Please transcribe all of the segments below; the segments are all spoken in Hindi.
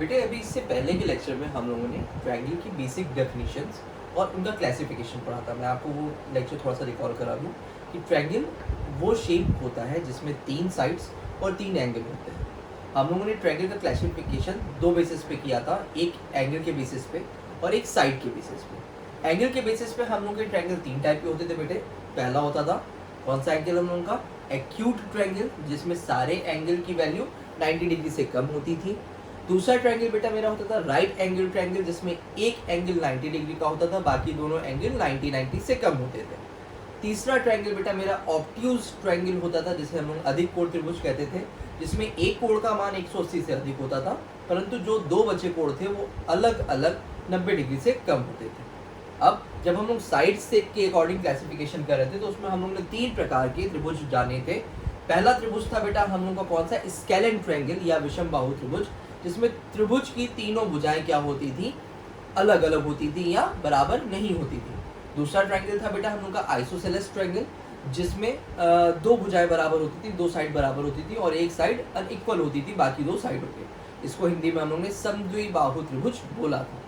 बेटे अभी इससे पहले के लेक्चर में हम लोगों ने ट्रायंगल की बेसिक डेफिनेशंस और उनका क्लासिफिकेशन पढ़ा था। मैं आपको वो लेक्चर थोड़ा सा रिकॉल करा दूँ कि ट्रायंगल वो शेप होता है जिसमें 3 साइड्स और 3 एंगल होते हैं। हम लोगों ने ट्रायंगल का क्लासिफिकेशन 2 बेसिस पे किया था, एक एंगल के बेसिस पे और एक साइड के बेसिस पे। एंगल के बेसिस पे हम लोगों के ट्रायंगल 3 टाइप के होते थे बेटे। पहला होता था कौन सा एंगल हम लोगों का, एक्यूट ट्रायंगल, जिसमें सारे एंगल की वैल्यू 90 डिग्री से कम होती थी। दूसरा ट्रायंगल बेटा मेरा होता था राइट एंगल ट्रायंगल, जिसमें एक एंगल 90 डिग्री का होता था, बाकी दोनों एंगल 90 से कम होते थे। तीसरा ट्रायंगल बेटा मेरा ऑब्ट्यूज ट्रायंगल होता था, जिसे हम लोग अधिक कोण त्रिभुज कहते थे, जिसमें एक कोण का मान 180 से अधिक होता था, परंतु जो 2 बचे कोण थे वो अलग अलग 90 डिग्री से कम होते थे। अब जब हम लोग साइड से के अकॉर्डिंग क्लासिफिकेशन कर रहे थे तो उसमें हम लोग ने 3 प्रकार के त्रिभुज जाने थे। पहला त्रिभुज था बेटा हम लोग का कौन सा, स्केलेन ट्रायंगल या विषम बाहु त्रिभुज, जिसमें त्रिभुज की तीनों भुजाएं क्या होती थी, अलग अलग होती थी या बराबर नहीं होती थी। दूसरा ट्रायंगल था बेटा हम लोग का आइसोसेलेस ट्रायंगल, जिसमें 2 भुजाएं बराबर होती थी, 2 साइड बराबर होती थी और एक साइड अनइक्वल होती थी बाकी 2 साइडों के। इसको हिंदी में हम लोग ने समद्विबाहु त्रिभुज बोला था।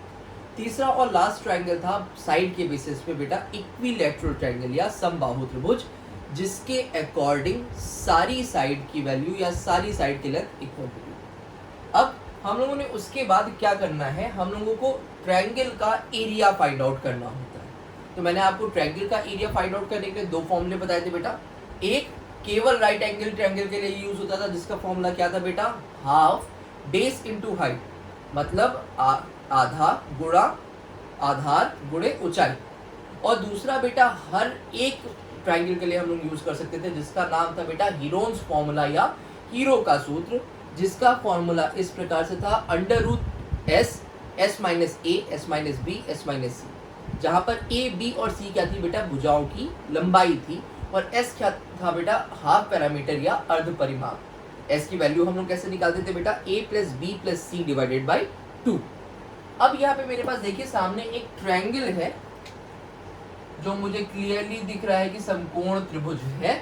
तीसरा और लास्ट ट्रायंगल था साइड के बेसिस पे बेटा इक्विलैटरल ट्रायंगल या समबाहु त्रिभुज, जिसके अकॉर्डिंग सारी साइड की वैल्यू या सारी साइड की लेंथ इक्वल होगी। अब हम लोगों ने उसके बाद क्या करना है, हम लोगों को ट्रायंगल का एरिया फाइंड आउट करना होता है। तो मैंने आपको ट्रायंगल का एरिया फाइंड आउट करने के लिए 2 फॉर्मूले बताए थे बेटा। एक केवल राइट एंगल ट्रायंगल के लिए यूज होता था, जिसका फॉर्मूला क्या था बेटा, हाफ बेस इनटू हाइट, मतलब आधार गुणे ऊंचाई। और दूसरा बेटा हर एक ट्रायंगल के लिए हम लोग यूज कर सकते थे, जिसका नाम था बेटा हीरोन्स फॉर्मूला या हीरो का सूत्र, जिसका फॉर्मूला इस प्रकार से था √s minus a s minus b s minus c, जहां पर a b और c क्या थी बेटा, भुजाओं की लंबाई थी, और s क्या था बेटा, हाफ पैरामीटर या अर्ध परिमाप। s की वैल्यू हम लोग कैसे निकालते थे बेटा, a plus B plus C divided by 2। अब यहाँ पे मेरे पास देखिए सामने एक ट्रायंगल है जो मुझे क्लियरली दिख रहा है कि समकोण त्रिभुज है।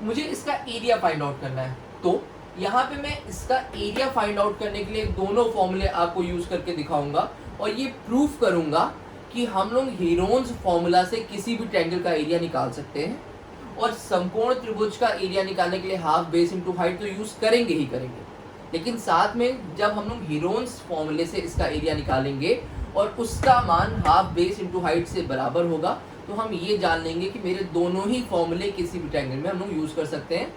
मुझे इसका एरिया फाइंड आउट करना है, तो यहाँ पे मैं इसका एरिया फाइंड आउट करने के लिए दोनों फॉर्मूले आपको यूज करके दिखाऊंगा और ये प्रूफ करूंगा कि हम लोग हीरोन्स फॉर्मूला से किसी भी ट्रायंगल का एरिया निकाल सकते हैं, और समकोण त्रिभुज का एरिया निकालने के लिए हाफ बेस इनटू हाइट तो यूज करेंगे ही करेंगे, लेकिन साथ में जब हम लोग हीरोन्स फॉर्मूले से इसका एरिया निकालेंगे और उसका मान हाफ बेस इनटू हाइट से बराबर होगा, तो हम ये जान लेंगे कि मेरे दोनों ही फॉर्मूले किसी भी ट्रायंगल में हम लोग यूज कर सकते हैं,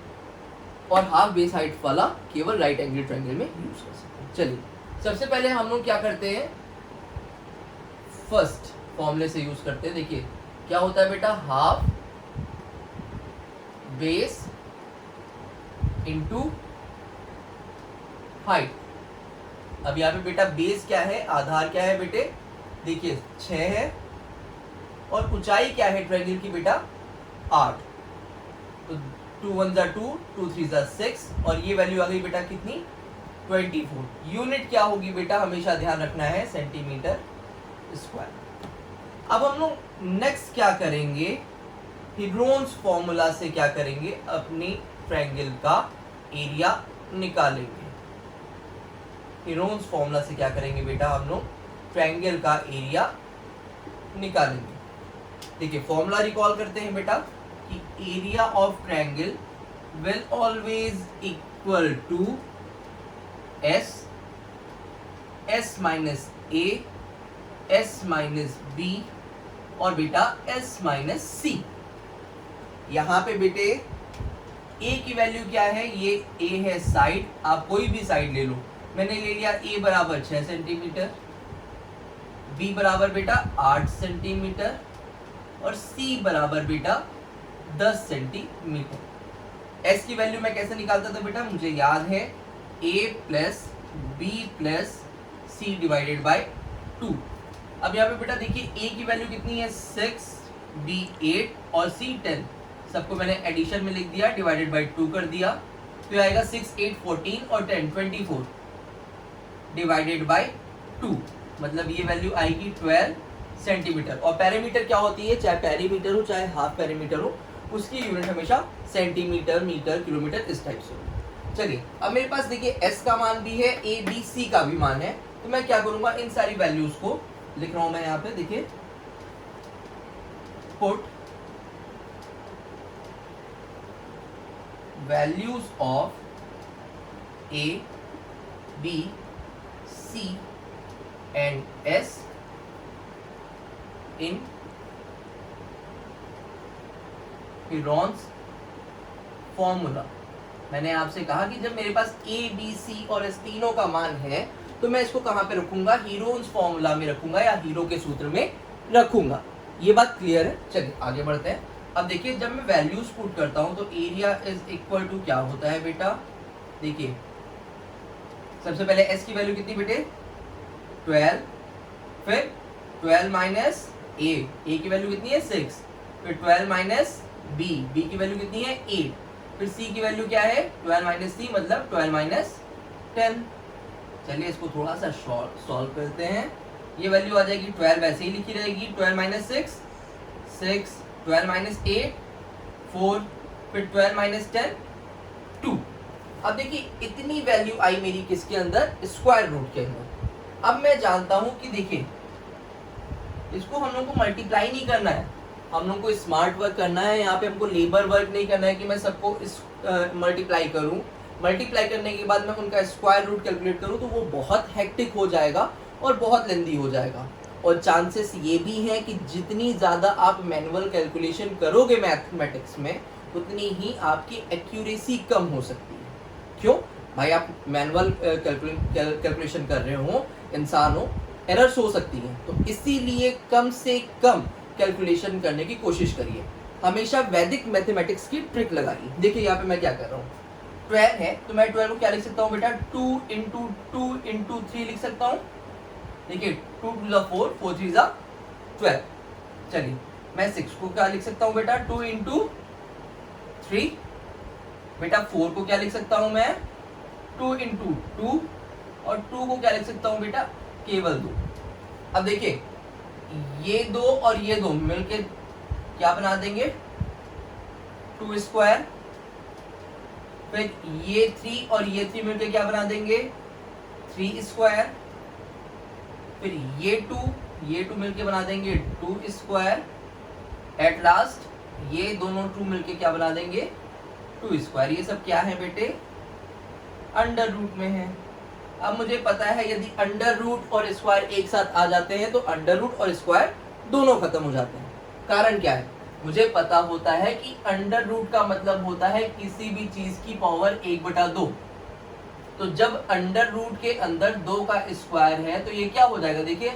और हाफ बेस हाइट वाला केवल राइट एंगल ट्रायंगल में यूज कर सकते हैं। चलिए सबसे पहले हम लोग क्या करते हैं, फर्स्ट फॉर्मूले से यूज करते हैं। देखिए क्या होता है बेटा, हाफ बेस इनटू हाइट। अब यहाँ पे बेटा बेस क्या है, आधार क्या है बेटे, देखिए 6 है, और ऊंचाई क्या है ट्रायंगल की बेटा, 8। तो 2 1 जा 2, 2 3 जा 6, और ये वैल्यू आ गई बेटा कितनी, 24। यूनिट क्या होगी बेटा, हमेशा ध्यान रखना है, सेंटीमीटर स्क्वायर। अब हम लोग नेक्स्ट क्या करेंगे, हीरोन्स फॉर्मूला से क्या करेंगे, अपनी ट्रायंगल का एरिया निकालेंगे। हीरोन्स फॉर्मूला से क्या करेंगे बेटा, हम लोग ट्रायंगल का एरिया निकालेंगे। देखिए फॉर्मूला रिकॉल करते हैं बेटा कि area of triangle will always equal to s minus a, s minus b और बेटा s माइनस c। यहाँ पे बेटे a की वैल्यू क्या है, ये a है साइड, आप कोई भी साइड ले लो, मैंने ले लिया a बराबर 6 सेंटीमीटर, b बराबर बेटा 8 सेंटीमीटर और c बराबर बेटा 10 सेंटीमीटर। s की वैल्यू मैं कैसे निकालता था बेटा, मुझे याद है a plus b plus c divided by 2। अब यहाँ पे बेटा देखिए a की वैल्यू कितनी है, 6, b 8 और c 10, सबको मैंने एडिशन में लिख दिया, डिवाइडेड बाय 2 कर दिया, तो आएगा 6 8 14 और 10 24 डिवाइडेड बाय 2, मतलब ये वैल्यू आएगी 12 सेंटीमीटर। और पैरामीटर क्या होती है, चाहे पेरीमीटर हो चाहे हाफ पेरीमीटर हो, उसकी यूनिट हमेशा सेंटीमीटर, मीटर, किलोमीटर इस टाइप से हो। चलिए अब मेरे पास देखिए s का मान भी है, a b c का भी मान है, तो मैं क्या करूंगा, इन सारी वैल्यूज को लिख रहा हूं मैं यहाँ पे, देखिए put values of a b c and s in Heron's formula. मैंने आपसे कहा कि जब मेरे पास a b c और s तीनों का मान है तो मैं इसको कहां पे रखूंगा, हीरोन्स फॉर्मूला में रखूंगा या हीरो के सूत्र में रखूंगा। ये बात क्लियर है। चलिए आगे बढ़ते हैं। अब देखिए जब मैं वैल्यूज पुट करता हूं तो एरिया इज इक्वल टू क्या होता है बेटा, देखिए सबसे पहले s की वैल्यू कितनी बेटे 12, फिर 12 माइनस a की वैल्यू कितनी है 6, फिर 12 माइनस b की वैल्यू कितनी है 8, फिर c की वैल्यू क्या है 12 माइनस c मतलब 12 माइनस 10। चलिए इसको थोड़ा सा सॉल्व करते हैं। ये वैल्यू आ जाएगी 12 वैसे ही लिखी रहेगी, 12 माइनस 6, 12 माइनस 8 4, फिर 12 माइनस 10 2। अब देखिए इतनी वैल्यू आई मेरी किसके अंदर, स्क्वायर रूट के अंदर। अब मैं जानता हूं कि देखिए इसको हम लोग को मल्टीप्लाई नहीं करना है, हम लोग को स्मार्ट वर्क करना है। यहाँ पे हमको लेबर वर्क नहीं करना है कि मैं सबको मल्टीप्लाई करूँ। मल्टीप्लाई करने के बाद मैं उनका स्क्वायर रूट कैलकुलेट करूँ तो वो बहुत हेक्टिक हो जाएगा और बहुत लेंदी हो जाएगा, और चांसेस ये भी हैं कि जितनी ज़्यादा आप मैनुअल कैलकुलेशन करोगे मैथमेटिक्स में उतनी ही आपकी एक्यूरेसी कम हो सकती है। क्यों भाई, आप मैनुअल कैलकुलेशन कर रहे हो, इंसान हो, एरर्स हो सकती हैं, तो इसीलिए कम से कम कैलकुलेशन करने की कोशिश करिए। हमेशा वैदिक मैथमेटिक्स की ट्रिक लगाइए। देखिए यहाँ पे मैं क्या कर रहा हूँ, 12 है तो मैं 12 को क्या लिख सकता हूँ बेटा 2 इंटू 2 इंटू 3 लिख सकता हूँ। देखिए 2 2 ज़ा 4, 4 3 ज़ा 12। चलिए मैं 6 को क्या लिख सकता हूँ बेटा 2 इंटू 3। बेटा 4 को क्या लिख सकता हूँ मैं 2 इंटू 2, और 2 को क्या लिख सकता हूँ बेटा केवल 2। अब देखिए ये दो और ये दो मिलके क्या बना देंगे 2 स्क्वायर, फिर ये 3 और ये 3 मिलके क्या बना देंगे 3 स्क्वायर, फिर ये 2 मिलके बना देंगे 2 स्क्वायर, एट लास्ट ये दोनों 2 मिलके क्या बना देंगे 2 स्क्वायर। ये सब क्या है बेटे अंडर रूट में है। अब मुझे पता है यदि अंडर रूट और स्क्वायर एक साथ आ जाते हैं तो अंडर रूट और स्क्वायर दोनों खत्म हो जाते हैं। कारण क्या है, मुझे पता होता है कि अंडर रूट का मतलब होता है किसी भी चीज की पावर 1/2। तो जब अंडर रूट के अंदर 2 का स्क्वायर है तो ये क्या हो जाएगा, देखिए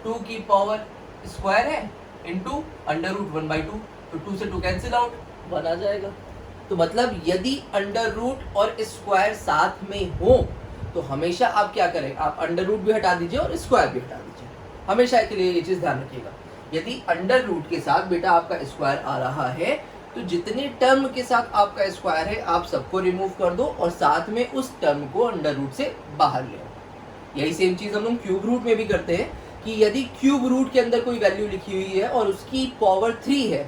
2 की पावर स्क्वायर है इंटू अंडर रूट 1/2, तो 2 से 2 कैंसिल आउट, 1 आ जाएगा। तो मतलब यदि अंडर रूट और स्क्वायर साथ में हो तो हमेशा आप क्या करें, आप अंडर रूट भी हटा दीजिए और स्क्वायर भी हटा दीजिए। हमेशा के लिए ये चीज ध्यान रखिएगा, यदि अंडर रूट के साथ बेटा आपका स्क्वायर आ रहा है तो जितने टर्म के साथ आपका स्क्वायर है आप सबको रिमूव कर दो और साथ में उस टर्म को अंडर रूट से बाहर ले आओ। यही सेम चीज हम लोग क्यूब रूट में भी करते हैं कि यदि क्यूब रूट के अंदर कोई वैल्यू लिखी हुई है और उसकी पावर 3 है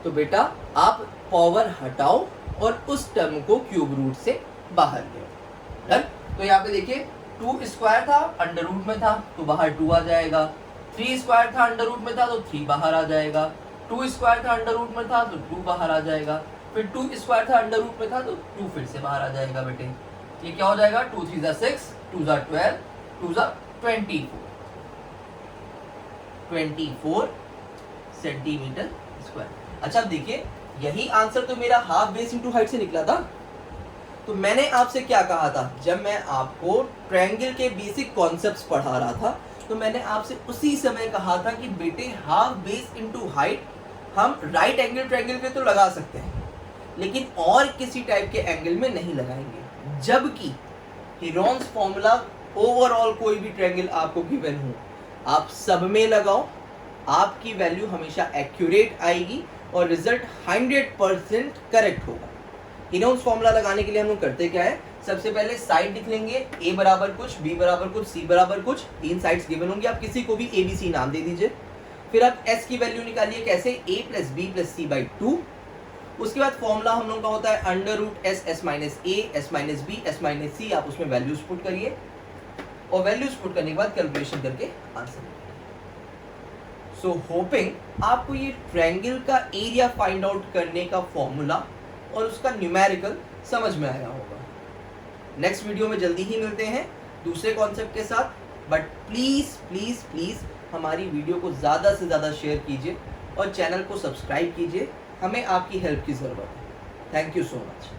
तो बेटा आप पावर हटाओ और उस टर्म को क्यूब रूट से बाहर ले आओ। डन। तो यहाँ पे देखिए 2 स्क्वायर था अंडर रूट में था तो बाहर 2 आ जाएगा, 3 स्क्वायर था अंडर रूट में था तो 3 बाहर आ जाएगा, 2 स्क्वायर था अंडर रूट में था तो 2 बाहर आ जाएगा, फिर 2 स्क्वायर था अंडर रूट में था तो 2 फिर से बाहर आ जाएगा बेटे। ये क्या हो जाएगा 2 3 ज़ा 6, 2 ज़ा 12, 2 ज़ा 24 सेंटीमीटर स्क्वायर। अच्छा देखिए यही आंसर तो मेरा हाफ बेस इंटू हाइट से निकला था। तो मैंने आपसे क्या कहा था, जब मैं आपको ट्रायंगल के बेसिक कॉन्सेप्ट्स पढ़ा रहा था तो मैंने आपसे उसी समय कहा था कि बेटे हाफ बेस इनटू हाइट हम राइट एंगल ट्रायंगल पे तो लगा सकते हैं लेकिन और किसी टाइप के एंगल में नहीं लगाएंगे, जबकि हीरोन्स फॉर्मूला ओवरऑल कोई भी ट्रायंगल आपको गिवन हो आप सब में लगाओ, आपकी वैल्यू हमेशा एक्यूरेट आएगी और रिजल्ट 100% करेक्ट होगा। हीरोन्स फॉर्मूला लगाने के लिए हम लोग करते क्या है, सबसे पहले साइड लिख लेंगे, a बराबर कुछ, b बराबर कुछ, c बराबर कुछ, 3 साइड्स गिवन होंगी, आप किसी को भी a b c नाम दे दीजिए। फिर आप s की वैल्यू निकालिए कैसे, a + b + c/2 उसके बाद फॉर्मूला हम लोग का होता है under root S, S minus A, S minus B, S minus C. आप उसमें वैल्यूज पुट करिए और वैल्यूज पुट करने के बाद कैलकुलेशन करके आंसर। सो होपिंग आपको ये ट्रायंगल का एरिया फाइंड आउट करने का फॉर्मूला और उसका न्यूमेरिकल समझ में आया होगा। नेक्स्ट वीडियो में जल्दी ही मिलते हैं दूसरे कॉन्सेप्ट के साथ, बट प्लीज प्लीज प्लीज हमारी वीडियो को ज़्यादा से ज़्यादा शेयर कीजिए और चैनल को सब्सक्राइब कीजिए, हमें आपकी हेल्प की ज़रूरत है। Thank you so much.